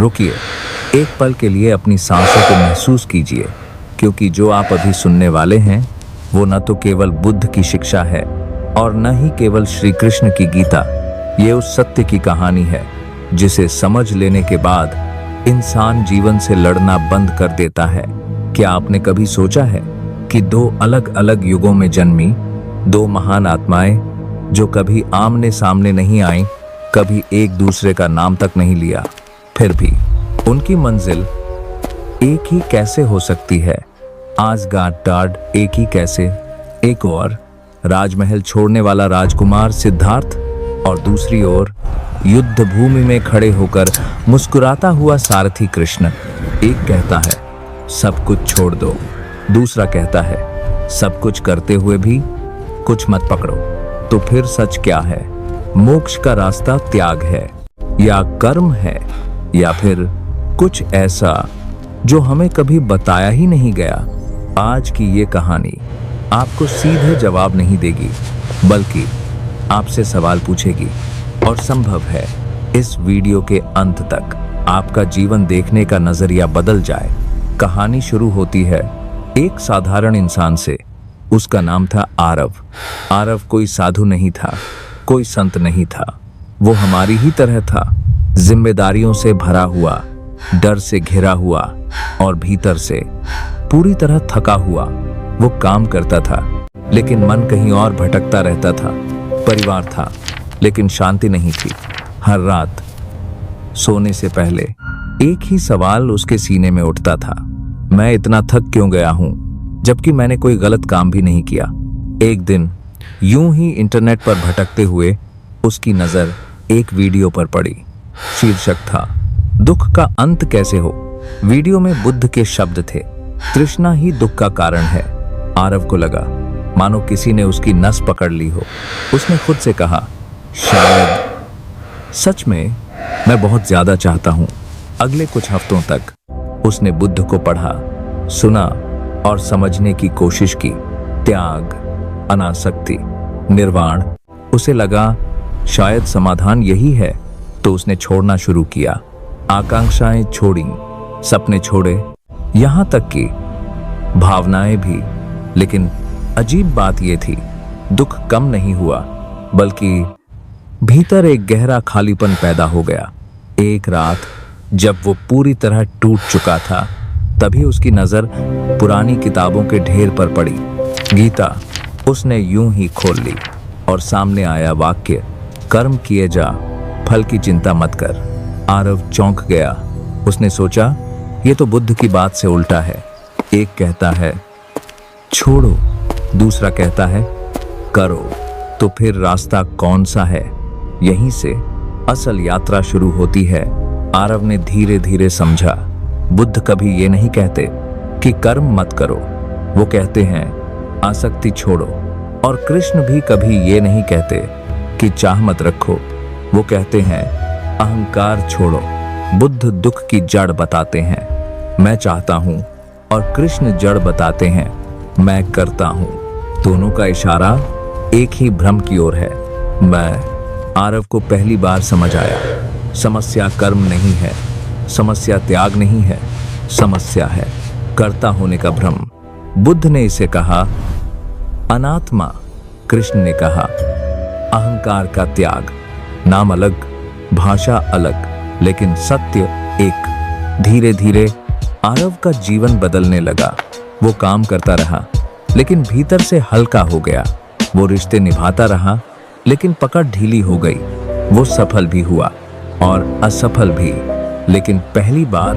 रुकिए, एक पल के लिए अपनी सांसों को महसूस कीजिए, क्योंकि जो आप अभी सुनने वाले हैं वो न तो केवल बुद्ध की शिक्षा है और न ही केवल श्री कृष्ण की गीता। ये उस सत्य की कहानी है जिसे समझ लेने के बाद इंसान जीवन से लड़ना बंद कर देता है। क्या आपने कभी सोचा है कि दो अलग अलग युगों में जन्मी दो महान आत्माएं जो कभी आमने सामने नहीं आईं, कभी एक दूसरे का नाम तक नहीं लिया, फिर भी उनकी मंजिल एक ही कैसे हो सकती है? आसगार्ड एक ही कैसे? एक और राजमहल छोड़ने वाला राजकुमार सिद्धार्थ और दूसरी ओर युद्ध भूमि में खड़े होकर मुस्कुराता हुआ सारथी कृष्ण। एक कहता है सब कुछ छोड़ दो, दूसरा कहता है सब कुछ करते हुए भी कुछ मत पकड़ो। तो फिर सच क्या है? मोक्ष का रास्ता त्याग है या कर्म है, या फिर कुछ ऐसा जो हमें कभी बताया ही नहीं गया? आज की ये कहानी आपको सीधे जवाब नहीं देगी, बल्कि आपसे सवाल पूछेगी, और संभव है इस वीडियो के अंत तक आपका जीवन देखने का नजरिया बदल जाए। कहानी शुरू होती है एक साधारण इंसान से। उसका नाम था आरव। आरव कोई साधु नहीं था, कोई संत नहीं था। वो हमारी ही तरह था, जिम्मेदारियों से भरा हुआ, डर से घिरा हुआ और भीतर से पूरी तरह थका हुआ। वो काम करता था लेकिन मन कहीं और भटकता रहता था। परिवार था लेकिन शांति नहीं थी। हर रात सोने से पहले एक ही सवाल उसके सीने में उठता था, मैं इतना थक क्यों गया हूं, जबकि मैंने कोई गलत काम भी नहीं किया। एक दिन यूं ही इंटरनेट पर भटकते हुए उसकी नजर एक वीडियो पर पड़ी। शीर्षक था दुख का अंत कैसे हो। वीडियो में बुद्ध के शब्द थे, तृष्णा ही दुख का कारण है। आरव को लगा मानो किसी ने उसकी नस पकड़ ली हो। उसने खुद से कहा, शायद सच में मैं बहुत ज्यादा चाहता हूं। अगले कुछ हफ्तों तक उसने बुद्ध को पढ़ा, सुना और समझने की कोशिश की। त्याग, अनासक्ति, निर्वाण। उसे लगा शायद समाधान यही है, तो उसने छोड़ना शुरू किया। आकांक्षाएं छोड़ी, सपने छोड़े, यहां तक कि भावनाएं भी। लेकिन अजीब बात यह थी, दुख कम नहीं हुआ, बल्कि भीतर एक गहरा खालीपन पैदा हो गया। एक रात जब वो पूरी तरह टूट चुका था, तभी उसकी नजर पुरानी किताबों के ढेर पर पड़ी। गीता उसने यूं ही खोल ली और सामने आया वाक्य, कर्म किए जा, फल की चिंता मत कर। आरव चौंक गया। उसने सोचा ये तो बुद्ध की बात से उल्टा है। एक कहता है छोड़ो, दूसरा कहता है करो। तो फिर रास्ता कौन सा है? यहीं से असल यात्रा शुरू होती है। आरव ने धीरे धीरे समझा, बुद्ध कभी ये नहीं कहते कि कर्म मत करो, वो कहते हैं आसक्ति छोड़ो। और कृष्ण भी कभी ये नहीं कहते कि चाह मत रखो, वो कहते हैं अहंकार छोड़ो। बुद्ध दुख की जड़ बताते हैं, मैं चाहता हूं, और कृष्ण जड़ बताते हैं, मैं करता हूं। दोनों का इशारा एक ही भ्रम की ओर है। आरव को पहली बार समझ आया, समस्या कर्म नहीं है, समस्या त्याग नहीं है, समस्या है कर्ता होने का भ्रम। बुद्ध ने इसे कहा अनात्मा, कृष्ण ने कहा अहंकार का त्याग। नाम अलग, भाषा अलग, लेकिन सत्य एक। धीरे धीरे आरव का जीवन बदलने लगा। वो काम करता रहा लेकिन भीतर से हल्का हो गया। वो रिश्ते निभाता रहा लेकिन पकड़ ढीली हो गई। वो सफल भी हुआ और असफल भी, लेकिन पहली बार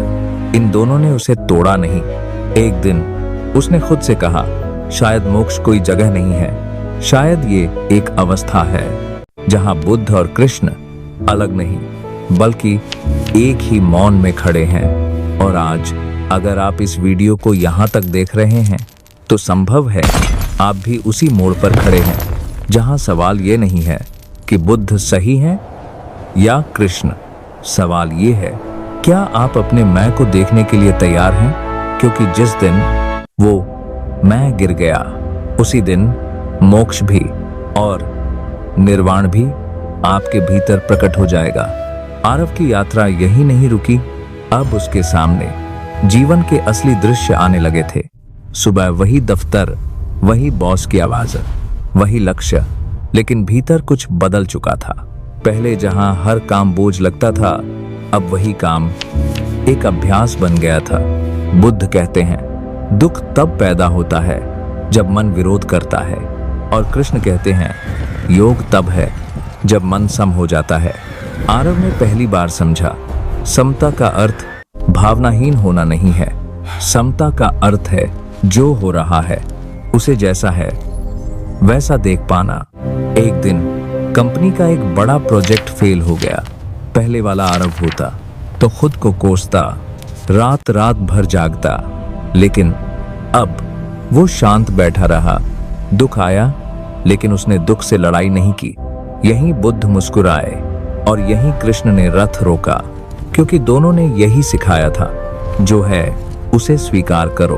इन दोनों ने उसे तोड़ा नहीं। एक दिन उसने खुद से कहा, शायद मोक्ष कोई जगह नहीं है, शायद ये एक अवस्था है जहां बुद्ध और कृष्ण अलग नहीं बल्कि एक ही मौन में खड़े हैं। और आज अगर आप इस वीडियो को यहां तक देख रहे हैं तो संभव है आप भी उसी मोड़ पर खड़े हैं, जहां सवाल ये नहीं है कि बुद्ध सही है या कृष्ण। सवाल ये है, क्या आप अपने मैं को देखने के लिए तैयार हैं? क्योंकि जिस दिन वो मैं गिर गया, उसी दिन मोक्ष भी और निर्वाण भी आपके भीतर प्रकट हो जाएगा। आरव की यात्रा यही नहीं रुकी। अब उसके सामने जीवन के असली दृश्य आने लगे थे। सुबह वही दफ्तर, वही बॉस की आवाज, वही लक्ष्य, लेकिन भीतर कुछ बदल चुका था। पहले जहां हर काम बोझ लगता था, अब वही काम एक अभ्यास बन गया था। बुद्ध कहते हैं दुख तब पैदा होता है जब मन विरोध करता है, और कृष्ण कहते हैं योग तब है जब मन सम हो जाता है। आरव ने पहली बार समझा, समता का अर्थ भावनाहीन होना नहीं है। समता का अर्थ है जो हो रहा है उसे जैसा है वैसा देख पाना। एक दिन कंपनी का एक बड़ा प्रोजेक्ट फेल हो गया। पहले वाला आरव होता तो खुद को कोसता, रात रात भर जागता, लेकिन अब वो शांत बैठा रहा। दुख आया लेकिन उसने दुख से लड़ाई नहीं की। यहीं बुद्ध मुस्कुराए और यहीं कृष्ण ने रथ रोका, क्योंकि दोनों ने यही सिखाया था, जो है उसे स्वीकार करो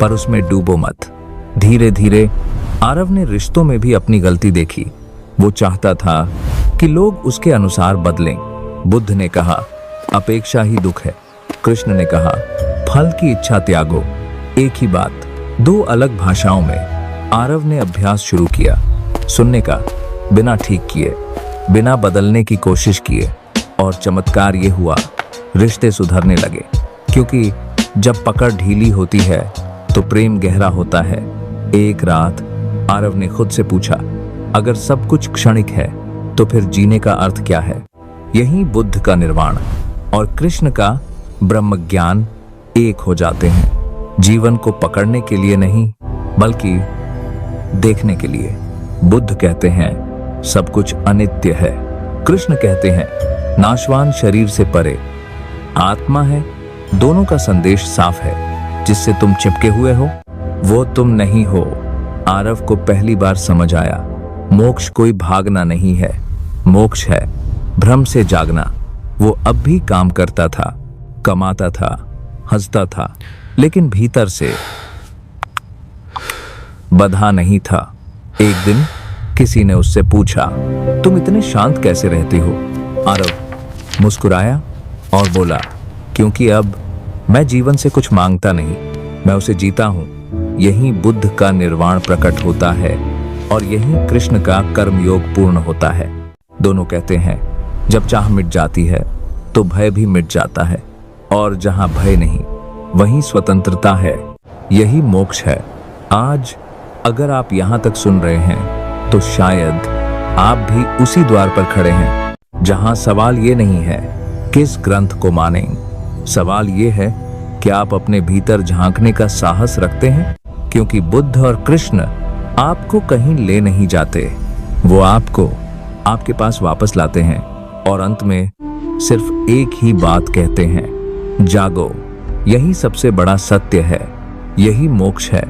पर उसमें डूबो मत। धीरे धीरे आरव ने रिश्तों में भी अपनी गलती देखी। वो चाहता था कि लोग उसके अनुसार बदलें। बुद्ध ने कहा अपेक्षा ही दुख है। कृष्ण ने कहा फल की इच्छा त्यागो। एक ही बात, दो अलग भाषाओं में। आरव ने अभ्यास शुरू किया, सुनने का, बिना ठीक किए, बिना बदलने की कोशिश किए, और चमत्कार ये हुआ, रिश्ते सुधरने लगे। क्योंकि जब पकड़ ढीली होती है तो प्रेम गहरा होता है। एक रात आरव ने खुद से पूछा, अगर सब कुछ क्षणिक है तो फिर जीने का अर्थ क्या है? यही बुद्ध का निर्वाण और कृष्ण का ब्रह्म ज्ञान एक हो जाते हैं। जीवन को पकड़ने के लिए नहीं, बल्कि देखने के लिए। बुद्ध कहते हैं सब कुछ अनित्य है। कृष्ण कहते हैं नाशवान शरीर से परे आत्मा है। दोनों का संदेश साफ है, जिससे तुम चिपके हुए हो वो तुम नहीं हो। आरव को पहली बार समझ आया, मोक्ष कोई भागना नहीं है, मोक्ष है भ्रम से जागना। वो अब भी काम करता था, कमाता था, हंसता था, लेकिन भीतर से बंधा नहीं था। एक दिन किसी ने उससे पूछा, तुम इतने शांत कैसे रहते हो? आरव मुस्कुराया और बोला, क्योंकि अब मैं जीवन से कुछ मांगता नहीं, मैं उसे जीता हूं। यही बुद्ध का निर्वाण प्रकट होता है और यही कृष्ण का कर्मयोग पूर्ण होता है। दोनों कहते हैं जब चाह मिट जाती है तो भय भी मिट जाता है, और जहां भय नहीं वहीं स्वतंत्रता है। यही मोक्ष है। आज अगर आप यहां तक सुन रहे हैं तो शायद आप भी उसी द्वार पर खड़े हैं, जहां सवाल ये नहीं है किस ग्रंथ को मानें, सवाल ये है कि आप अपने भीतर झांकने का साहस रखते हैं। क्योंकि बुद्ध और कृष्ण आपको कहीं ले नहीं जाते, वो आपको आपके पास वापस लाते हैं, और अंत में सिर्फ एक ही बात कहते हैं, जागो। यही सबसे बड़ा सत्य है, यही मोक्ष है,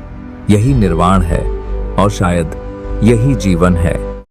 यही निर्वाण है, और शायद यही जीवन है।